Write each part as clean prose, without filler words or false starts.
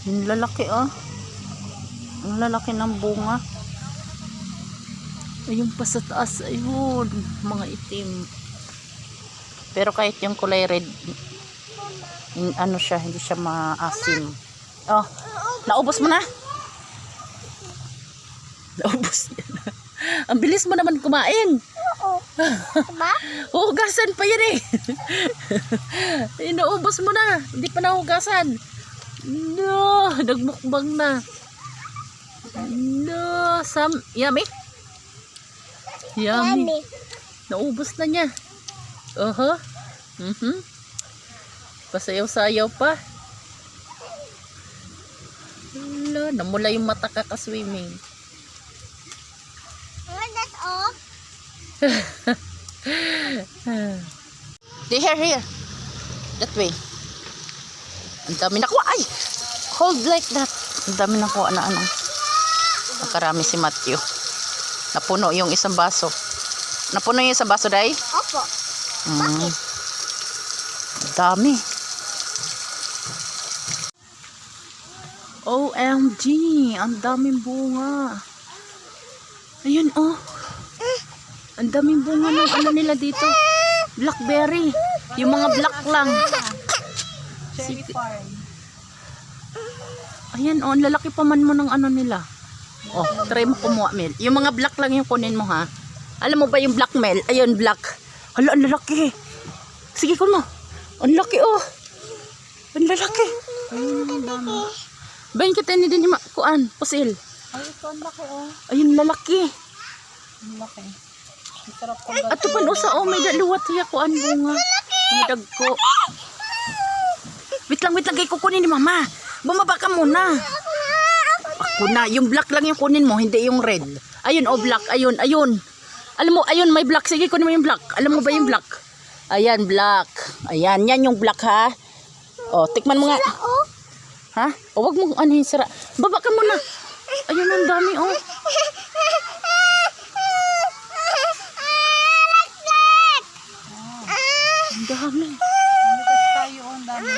Yung lalaki oh. Ang lalaki ng bunga. Ayun pa sa taas. Ayun. Mga itim. Pero kahit yung kulay red, ano siya, hindi siya maasim. Oh, naubos mo na? Naubos niya na. Ang bilis mo naman kumain. Oo. Diba? Hugasan pa yan eh. Inaubos mo na. Hindi pa nahugasan. No, nagmukbang na. No, yummy. Yummy. Naubos na niya. Pasayaw-sayaw pa. Hala, namula yung mata kaka-swimming. That's all. Here. That way. Ang dami nakuha. Ay! Hold like that. Ang dami nakuha na ano. Nakarami si Matthew. Napuno yung isang baso. Napuno yung isang baso, Day? Opo. Bakit? Ang dami. OMG! Ang daming bunga. Ayun, oh. Ang daming bunga ng ano nila dito. Blackberry. Yung mga black lang. Cherry farm. Ayan, oh. Ang lalaki pa man mo ng ano nila. Oh, try mo kumuha, Mel. Yung mga black lang yung kunin mo, ha? Alam mo ba yung black, Mel? Ayun, black. Hala, ang lalaki. Sige, kun mo. Ang laki, oh. Ang lalaki. Ayun, ang dami. Bayin kita ni din yung kuan, pusil. Ay, ito ang laki, oh. Ayun, lalaki. Ang laki. Ang sarap kong At ito pa usa, oh, may daluwat siya kuan bunga. May dagko. Wait lang, kay kukunin ni mama. Bumaba ka muna. Ako na, yung black lang yung kunin mo, hindi yung red. Ayun, oh, black. Ayun. Alam mo, ayun, may black. Sige, kunin mo yung black. Alam mo ba yung black? Ayan, black. Ayan, yan yung black, ha? Oh, tikman mo nga. Ha? O, wag mong ano yung sira. Baba ka muna. Ayun, ang dami, oh. Ang dami. Nalitas tayo, oh. Ang dami.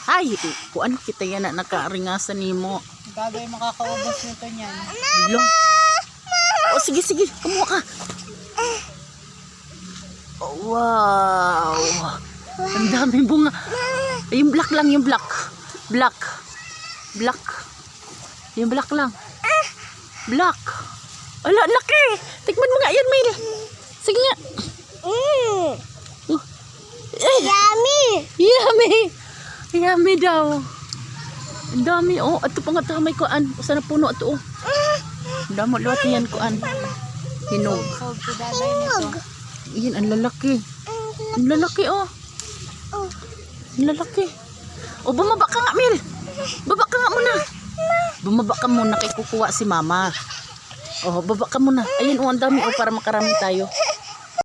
Ay, kuan kita yan na nakaringasan ni mo. Gagawin makakaubos nito niyan. Long. Oh, sige. Kumuha ka. Oh, wow. Ang daming bunga. Yung black lang, yung black. Black. Yung black lang. Black. Ala, laki. Tikman mo nga yan, Mel. Sige nga. Yummy daw. Ang dami, oh. At ito pa nga may kuan. Usa na puno ito, oh. Ang dami, luwat yan kuan. Hinog. Hold to daday nito. Yan, ang lalaki. Ang lalaki, oh. Ang lalaki. Oh, bumaba ka nga, Mel. Baba ka nga muna. Bumaba ka muna kay kukuha si mama. Oh, baba ka muna. Ayun, oh, ang dami, oh, para makarami tayo.